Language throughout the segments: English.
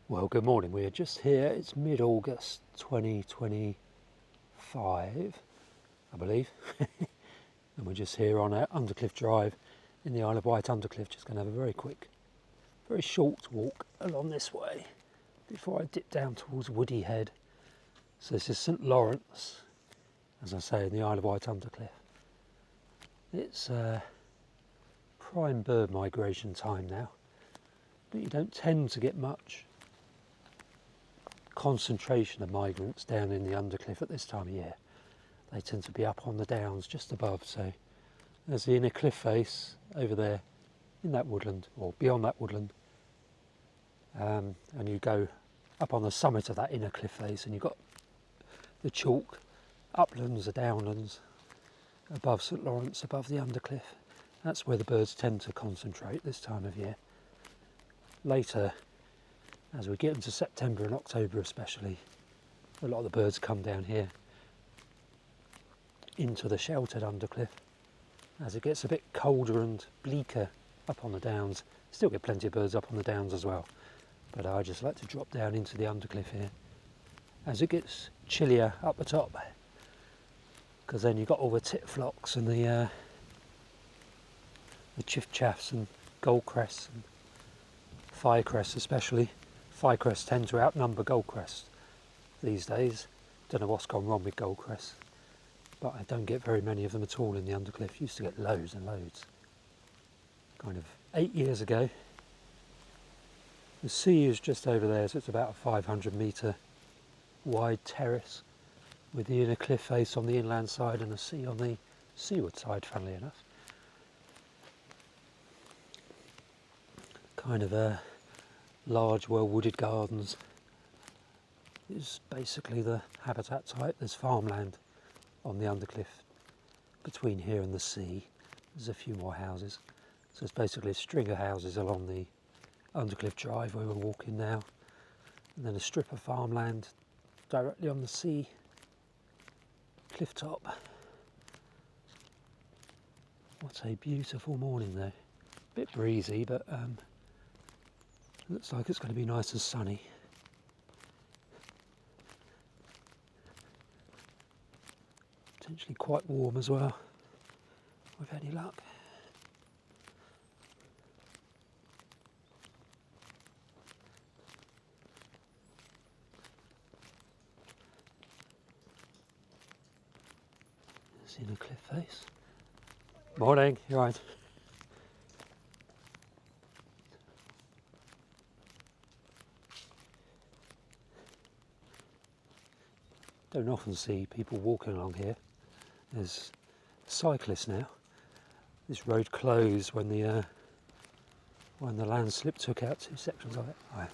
Well, good morning. We're just here. It's mid-August 2025, I believe. And we're just here on Undercliff Drive in the Isle of Wight Undercliff. Just going to have a very quick, very short walk along this way before I dip down towards Woody Head. So this is St Lawrence, as I say, in the Isle of Wight Undercliff. It's prime bird migration time now, but you don't tend to get much concentration of migrants down in the Undercliff at this time of year. They tend to be up on the downs just above, so there's the inner cliff face over there in that woodland, or beyond that woodland, and you go up on the summit of that inner cliff face and you've got the chalk uplands, the downlands above St Lawrence, above the Undercliff. That's where the birds tend to concentrate this time of year. Later, as we get into September and October especially, a lot of the birds come down here into the sheltered Undercliff. As it gets a bit colder and bleaker up on the downs, still get plenty of birds up on the downs as well, but I just like to drop down into the Undercliff here as it gets chillier up the top, because then you've got all the titflocks and the chiffchaffs and goldcrests and firecrests especially. Firecrests tend to outnumber goldcrests these days. Don't know what's gone wrong with goldcrests, but I don't get very many of them at all in the Undercliff. Used to get loads and loads. Kind of 8 years ago. The sea is just over there, so it's about a 500 metre wide terrace with the inner cliff face on the inland side and the sea on the seaward side, funnily enough. Kind of a large, well-wooded gardens is basically the habitat type. There's farmland on the Undercliff between here and the sea. There's a few more houses. So it's basically a string of houses along the Undercliff Drive where we're walking now, and then a strip of farmland directly on the sea cliff top. What a beautiful morning though. Bit breezy, but looks like it's going to be nice and sunny. Potentially quite warm as well, with any luck. There's the inner cliff face. Morning, you're right. Don't often see people walking along here. There's cyclists now. This road closed when the landslip took out 2 sections of it. Right.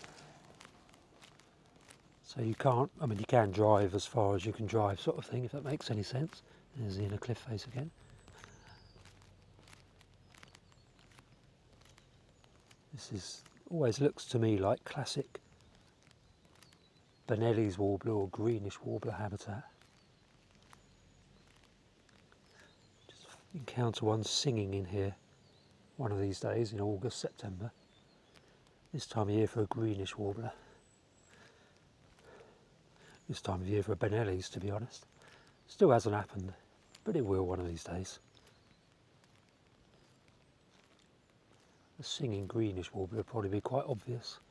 So you can't, I mean you can drive as far as you can drive sort of thing, if that makes any sense. There's the inner cliff face again. Always looks to me like classic Benelli's warbler or greenish warbler habitat. Just encounter one singing in here one of these days in August, September. This time of year for a greenish warbler. This time of year for a Benelli's, to be honest. Still hasn't happened, but it will one of these days. A singing greenish warbler would probably be quite obvious.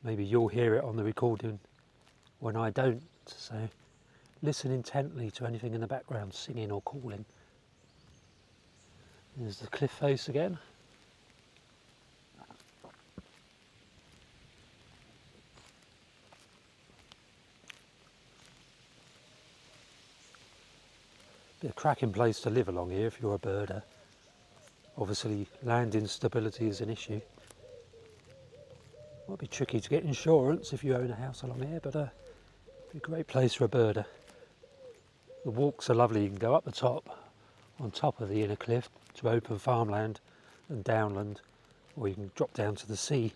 Maybe you'll hear it on the recording when I don't, so listen intently to anything in the background, singing or calling. There's the cliff face again. Be a cracking place to live along here if you're a birder. Obviously land instability is an issue. Might be tricky to get insurance if you own a house along here, but be a great place for a birder. The walks are lovely. You can go up the top, on top of the inner cliff to open farmland and downland, or you can drop down to the sea.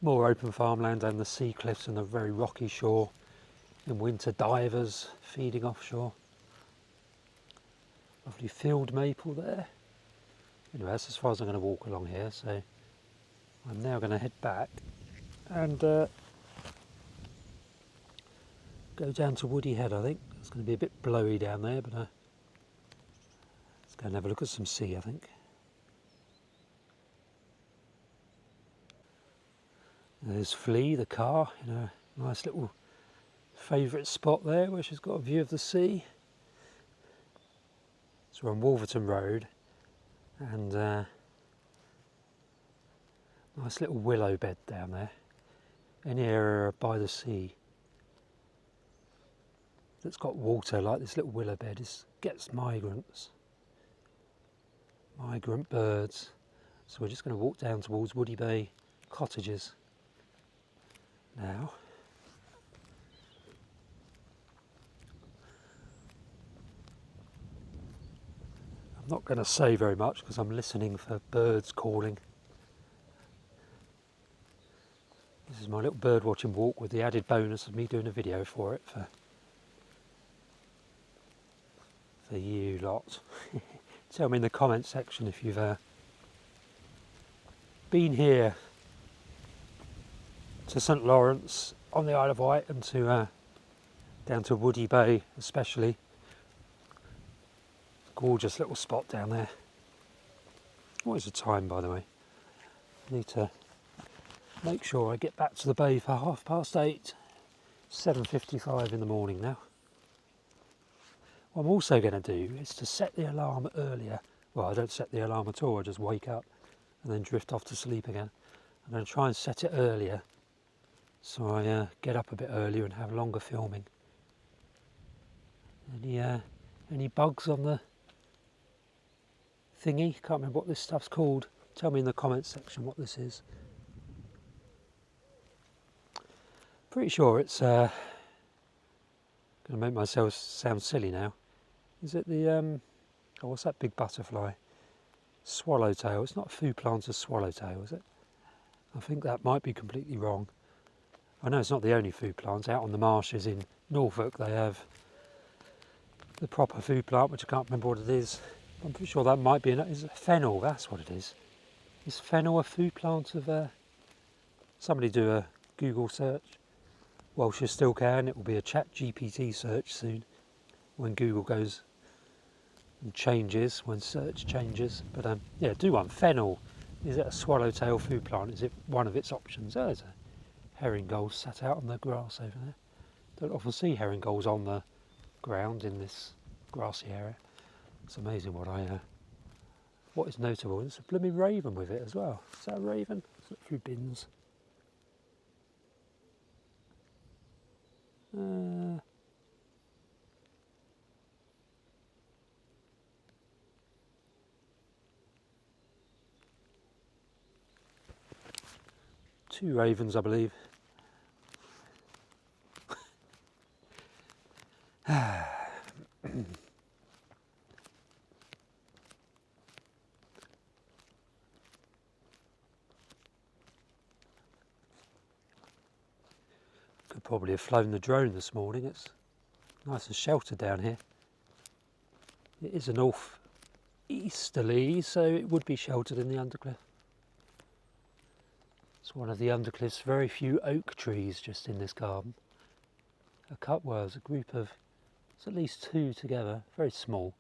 More open farmland and the sea cliffs and the very rocky shore. In winter, divers feeding offshore. lovely field maple there. Anyway, that's as far as I'm going to walk along here, so I'm now going to head back and go down to Woody Head. I think it's going to be a bit blowy down there, but let's go and have a look at some sea, I think. There's Flea, the car, in a nice little favourite spot there where she's got a view of the sea. So we're on Wolverton Road, and nice little willow bed down there. Any area by the sea that's got water like this little willow bed gets migrant birds. So we're just going to walk down towards Woody Bay cottages now. I'm not going to say very much because I'm listening for birds calling. This is my little bird watching walk with the added bonus of me doing a video for it for you lot. Tell me in the comment section if you've been here to St Lawrence on the Isle of Wight and to down to Woody Bay especially. Gorgeous little spot down there. What is the time, by the way? I need to make sure I get back to the bay for 8:30. 7:55 in the morning now. What I'm also going to do is to set the alarm earlier. Well, I don't set the alarm at all, I just wake up and then drift off to sleep again. I'm going to try and set it earlier so I get up a bit earlier and have longer filming. Any bugs on the thingy? Can't remember what this stuff's called. Tell me in the comments section what this is. Pretty sure it's going to make myself sound silly now. Is it the oh, what's that big butterfly? Swallowtail. It's not a food planter's swallowtail, is it? I think that might be completely wrong. I know it's not the only food plant. Out on the marshes in Norfolk they have the proper food plant, which I can't remember what it is. I'm pretty sure that might be is it fennel? That's what it is. Is fennel a food plant of somebody do a Google search whilst you still can. It will be a ChatGPT search soon when Google goes and changes, when search changes. But yeah, do one. Fennel. Is it a swallowtail food plant? Is it one of its options? Oh, there's a herring gull sat out on the grass over there. Don't often see herring gulls on the ground in this grassy area. It's amazing what is notable. There's a blooming raven with it as well. Is that a raven? Let's look through bins. 2 ravens, I believe. Could probably have flown the drone this morning. It's nice and sheltered down here. It is a north easterly, so it would be sheltered in the Undercliff. It's one of the Undercliff's very few oak trees just in this garden. There's a group of, it's at least 2 together, very small.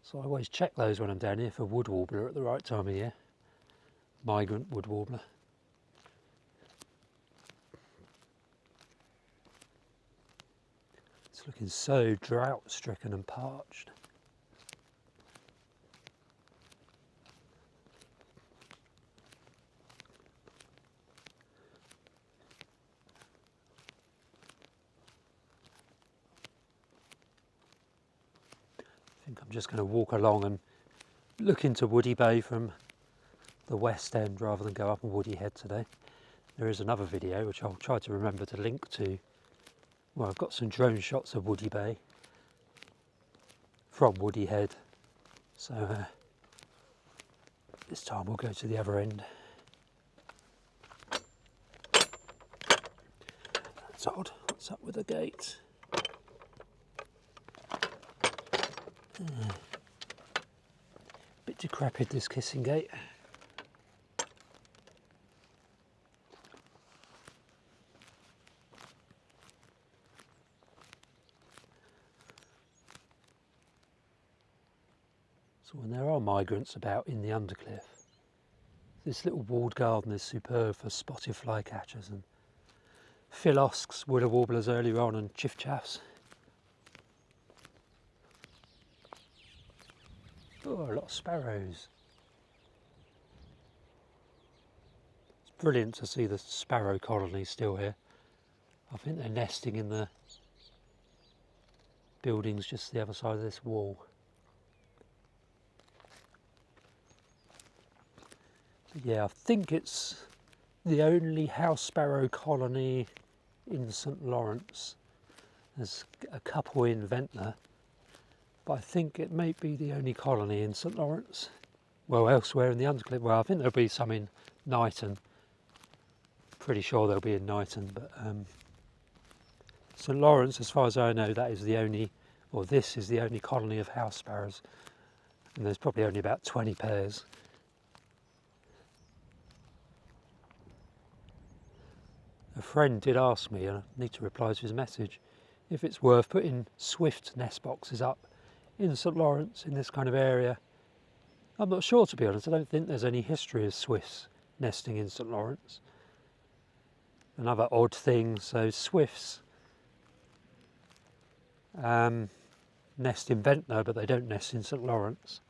So I always check those when I'm down here for wood warbler at the right time of year. Migrant wood warbler. It's looking so drought stricken and parched. I think I'm just going to walk along and look into Woody Bay from the west end rather than go up on Woody Head today. There is another video which I'll try to remember to link to. Well, I've got some drone shots of Woody Bay from Woody Head, so this time we'll go to the other end. That's odd. What's up with the gate? Bit decrepit, this kissing gate. So when there are migrants about in the Undercliff, this little walled garden is superb for spotted flycatchers and philosks, willow warblers earlier on, and chiffchaffs. Oh, a lot of sparrows. It's brilliant to see the sparrow colony still here. I think they're nesting in the buildings just the other side of this wall. Yeah, I think it's the only house sparrow colony in St Lawrence. There's a couple in Ventnor, but I think it may be the only colony in St Lawrence. Well, elsewhere in the Undercliff. Well, I think there'll be some in Knighton. Pretty sure there'll be in Knighton, but St Lawrence, as far as I know, that is the only, or this is the only colony of house sparrows, and there's probably only about 20 pairs. A friend did ask me, and I need to reply to his message, if it's worth putting swift nest boxes up in St Lawrence, in this kind of area. I'm not sure, to be honest. I don't think there's any history of swifts nesting in St Lawrence. Another odd thing, so swifts nest in Ventnor, but they don't nest in St Lawrence,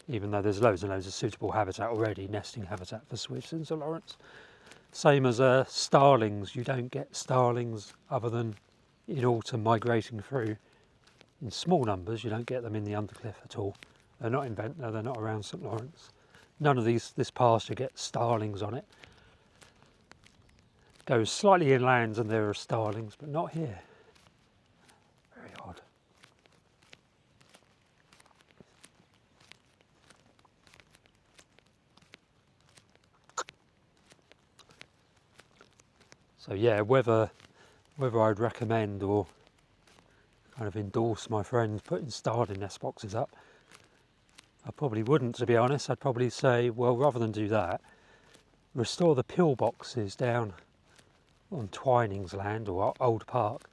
even though there's loads and loads of suitable habitat already, nesting habitat for swifts in St Lawrence. Same as starlings. You don't get starlings other than in autumn migrating through in small numbers. You don't get them in the Undercliff at all. They're not in Ventnor, they're not around St Lawrence. None of this pasture gets starlings on it. Goes slightly inland and there are starlings, but not here. Very odd. So yeah, whether I'd recommend or kind of endorse my friends putting starling nest boxes up, I probably wouldn't, to be honest. I'd probably say, well, rather than do that, restore the pillboxes down on Twining's land or Old Park,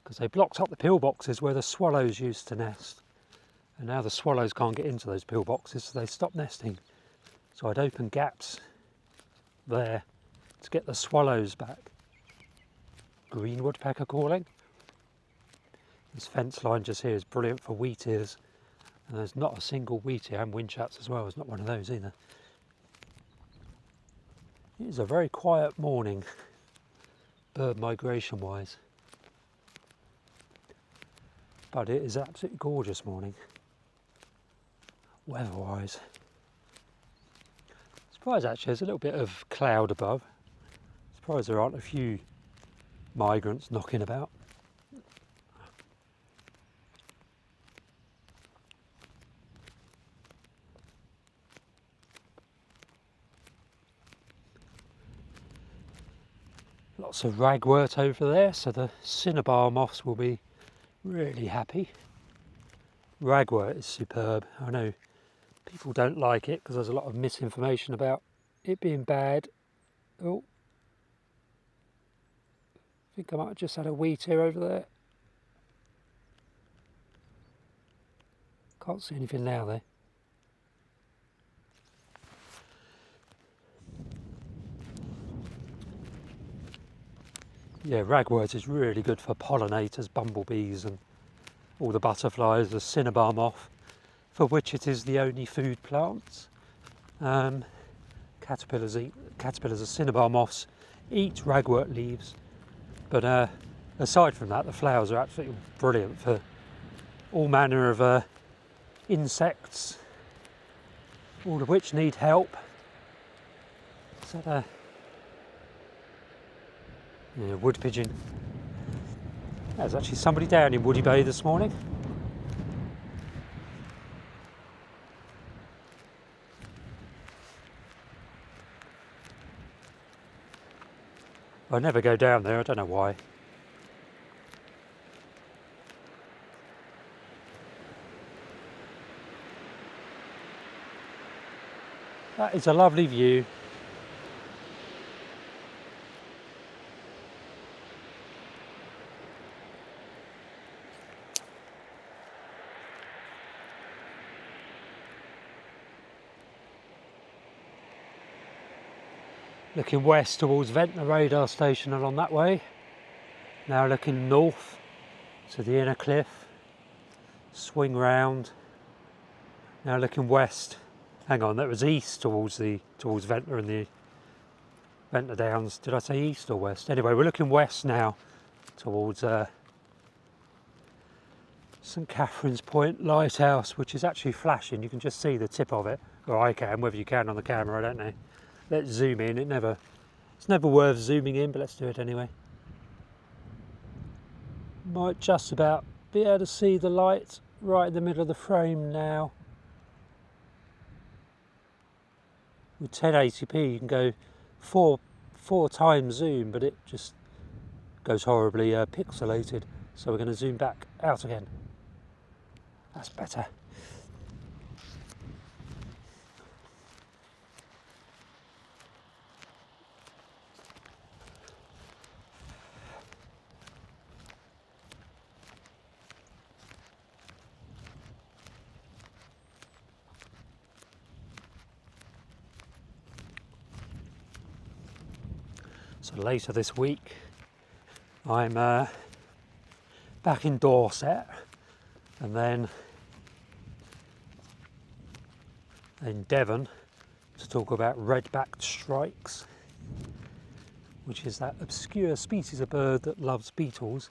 because they blocked up the pillboxes where the swallows used to nest, and now the swallows can't get into those pillboxes, so they stopped nesting. So I'd open gaps there to get the swallows back. Green woodpecker calling. This fence line just here is brilliant for wheat ears, and there's not a single wheat ear, and whinchats as well. It's not one of those either. It is a very quiet morning, bird migration wise, but it is an absolutely gorgeous morning, weather wise. Surprised actually, there's a little bit of cloud above. Surprised there aren't a few migrants knocking about. Lots of ragwort over there, so the cinnabar moths will be really happy. Ragwort is superb. I know people don't like it because there's a lot of misinformation about it being bad. Oh, I think I might have just had a wheat ear over there. Can't see anything now though. Yeah, ragwort is really good for pollinators, bumblebees and all the butterflies, the cinnabar moth, for which it is the only food plant. Caterpillars of cinnabar moths eat ragwort leaves, but aside from that, the flowers are absolutely brilliant for all manner of insects, all of which need help. Is that yeah, wood pigeon. There's actually somebody down in Woody Bay this morning. I never go down there, I don't know why. That is a lovely view. Looking west towards Ventnor radar station along that way. Now looking north to the inner cliff. Swing round. Now looking west. Hang on, that was east towards Ventnor and the Ventnor Downs. Did I say east or west? Anyway, we're looking west now towards St Catherine's Point Lighthouse, which is actually flashing. You can just see the tip of it, or I can, whether you can on the camera, I don't know. Let's zoom in. It's never worth zooming in, but let's do it anyway. Might just about be able to see the light right in the middle of the frame now. With 1080p you can go four times zoom, but it just goes horribly pixelated. So we're going to zoom back out again. That's better. So later this week I'm back in Dorset, and then in Devon to talk about red-backed shrikes, which is that obscure species of bird that loves beetles,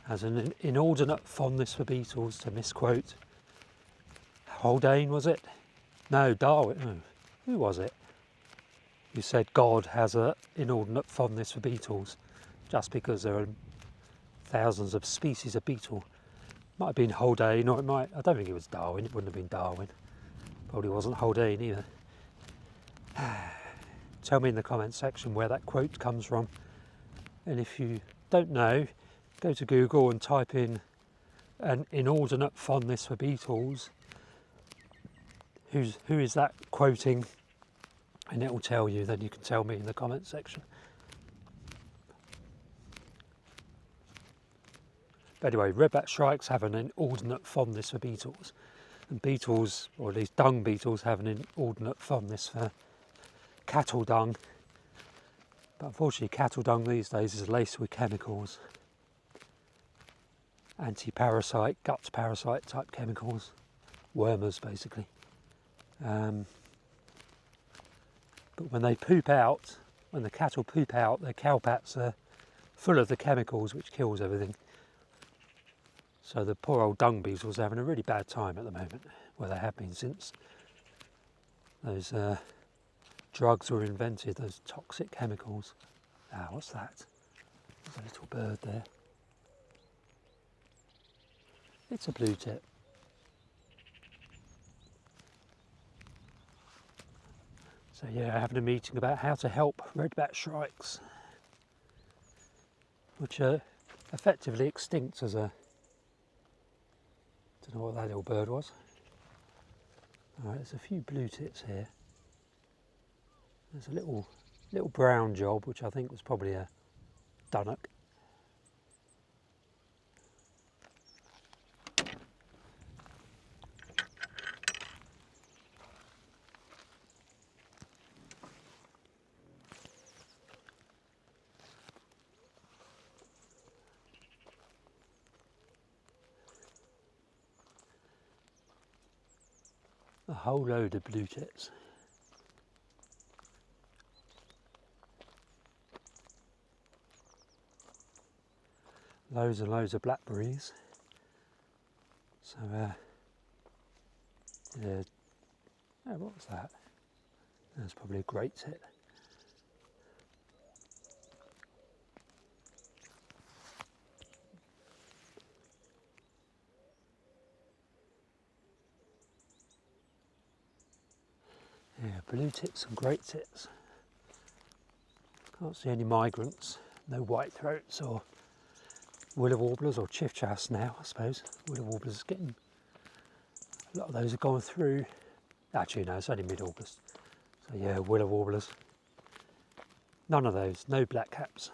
has an inordinate fondness for beetles, to misquote Haldane, was it? No, Darwin. No. Who was it? Who said God has an inordinate fondness for beetles just because there are thousands of species of beetle. Might have been Haldane, or I don't think it was Darwin. It wouldn't have been Darwin. Probably wasn't Haldane either. Tell me in the comments section where that quote comes from. And if you don't know, go to Google and type in an inordinate fondness for beetles. Who is that quoting? And it will tell you, then you can tell me in the comments section. But anyway, red-backed shrikes have an inordinate fondness for beetles. And beetles, or at least dung beetles, have an inordinate fondness for cattle dung. But unfortunately, cattle dung these days is laced with chemicals. Anti-parasite, gut parasite type chemicals. Wormers, basically. But when they poop out, when the cattle poop out, their cowpats are full of the chemicals which kills everything. So the poor old dung beetles are having a really bad time at the moment, where they have been since those drugs were invented, those toxic chemicals. Ah, what's that? There's a little bird there. It's a blue tip. So yeah, having a meeting about how to help red-backed shrikes, which are effectively extinct as a... don't know what that little bird was. Alright, there's a few blue tits here. There's a little brown job, which I think was probably a dunnock. A whole load of blue tits. Loads and loads of blackberries. So, yeah. Oh, what was that? That's probably a great tit. Yeah, blue tits and great tits. Can't see any migrants, no white throats or willow warblers or chiffchaffs now, I suppose. Willow warblers are getting, a lot of those have gone through. Actually no, it's only mid-August, so So yeah, willow warblers. None of those, no black caps.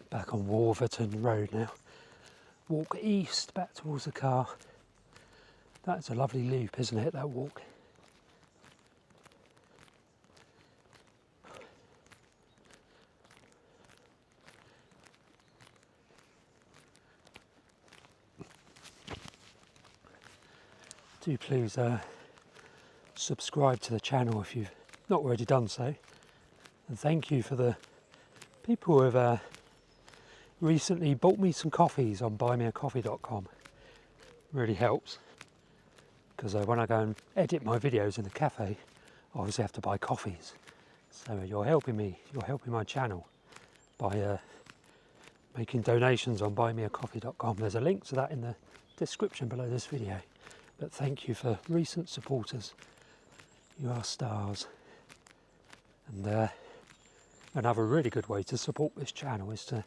Back on Wolverton Road now. Walk east back towards the car. That's a lovely loop, isn't it, that walk? Do please subscribe to the channel if you've not already done so. And thank you for the people who have recently bought me some coffees on buymeacoffee.com. Really helps, because when I go and edit my videos in the cafe, I obviously have to buy coffees. So you're helping me, you're helping my channel by making donations on buymeacoffee.com. There's a link to that in the description below this video. But thank you for recent supporters. You are stars. And another really good way to support this channel is to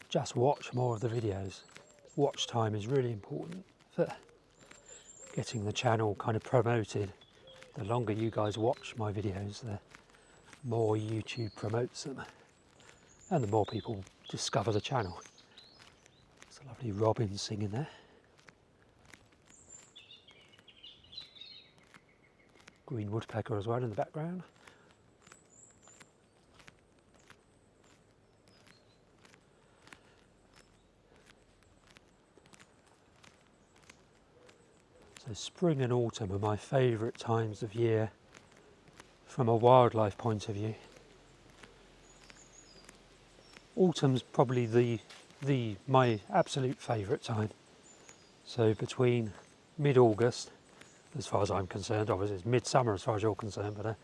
just watch more of the videos. Watch time is really important for getting the channel kind of promoted. The longer you guys watch my videos, the more YouTube promotes them and the more people discover the channel. It's a lovely robin singing there. Green woodpecker as well in the background. So spring and autumn are my favourite times of year from a wildlife point of view. Autumn's probably my absolute favourite time. So between mid-August, as far as I'm concerned, obviously it's midsummer as far as you're concerned, but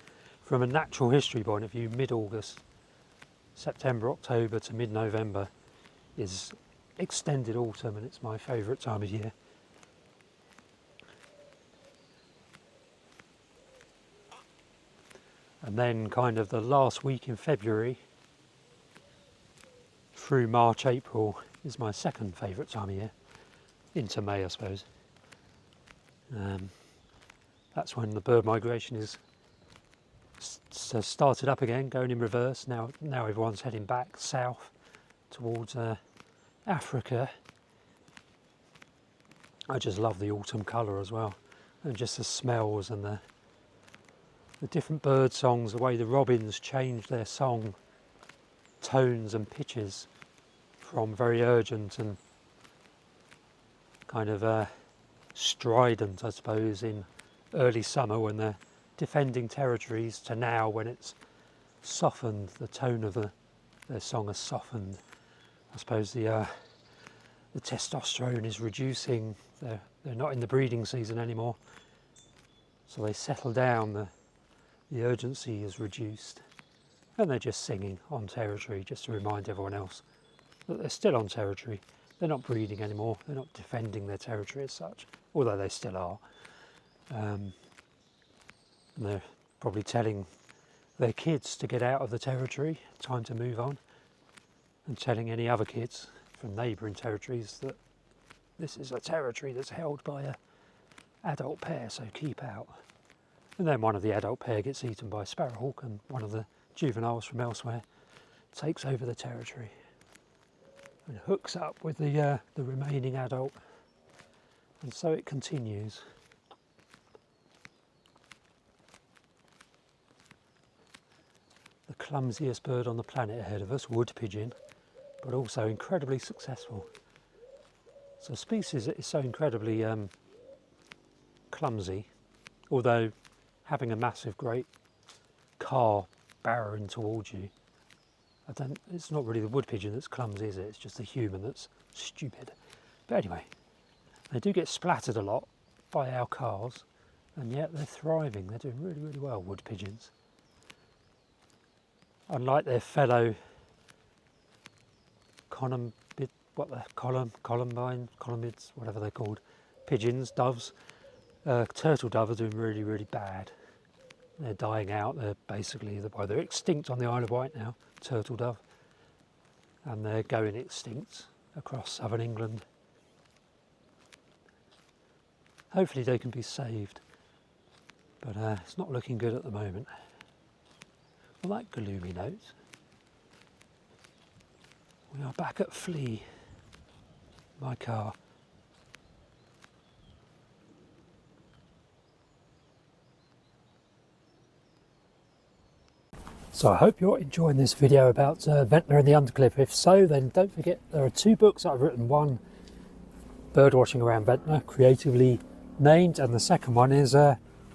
from a natural history point of view, mid-August, September, October to mid-November is extended autumn, and it's my favourite time of year. And then kind of the last week in February through March, April is my second favourite time of year, into May I suppose. That's when the bird migration is started up again, going in reverse. Now everyone's heading back south towards Africa. I just love the autumn colour as well, and just the smells and the different bird songs, the way the robins change their song tones and pitches from very urgent and kind of strident, I suppose, in early summer when they're defending territories, to now when it's softened, the tone of their song has softened. I suppose the testosterone is reducing. They're not in the breeding season anymore, so they settle down. the urgency is reduced, and they're just singing on territory just to remind everyone else that they're still on territory. They're not breeding anymore, they're not defending their territory as such, although they still are. And they're probably telling their kids to get out of the territory, time to move on, and telling any other kids from neighbouring territories that this is a territory that's held by a adult pair, so keep out. And then one of the adult pair gets eaten by a sparrowhawk, and one of the juveniles from elsewhere takes over the territory and hooks up with the remaining adult, and so it continues. The clumsiest bird on the planet ahead of us, wood pigeon, but also incredibly successful. It's a species that is so incredibly clumsy, although having a massive great car barreling towards you, it's not really the wood pigeon that's clumsy, is it? It's just the human that's stupid. But anyway, they do get splattered a lot by our cars, and yet they're thriving. They're doing really, really well, wood pigeons. Unlike their fellow columbids, whatever they're called, pigeons, doves, turtle dove are doing really, really bad. They're dying out. They're basically, they're extinct on the Isle of Wight now, turtle dove, and they're going extinct across southern England. Hopefully they can be saved, but it's not looking good at the moment. On that gloomy note, we are back at Flea, my car. So I hope you're enjoying this video about Ventnor and the Undercliff. If so, then don't forget there are 2 books I've written. One, Bird Watching Around Ventnor, creatively named, and the second one is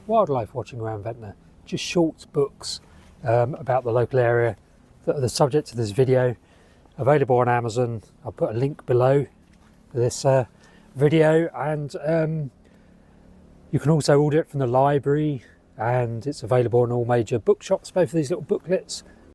Wildlife Watching Around Ventnor. Just short books about the local area that are the subject of this video. Available on Amazon. I'll put a link below for this video, and you can also order it from the library, and it's available in all major bookshops, both of these little booklets.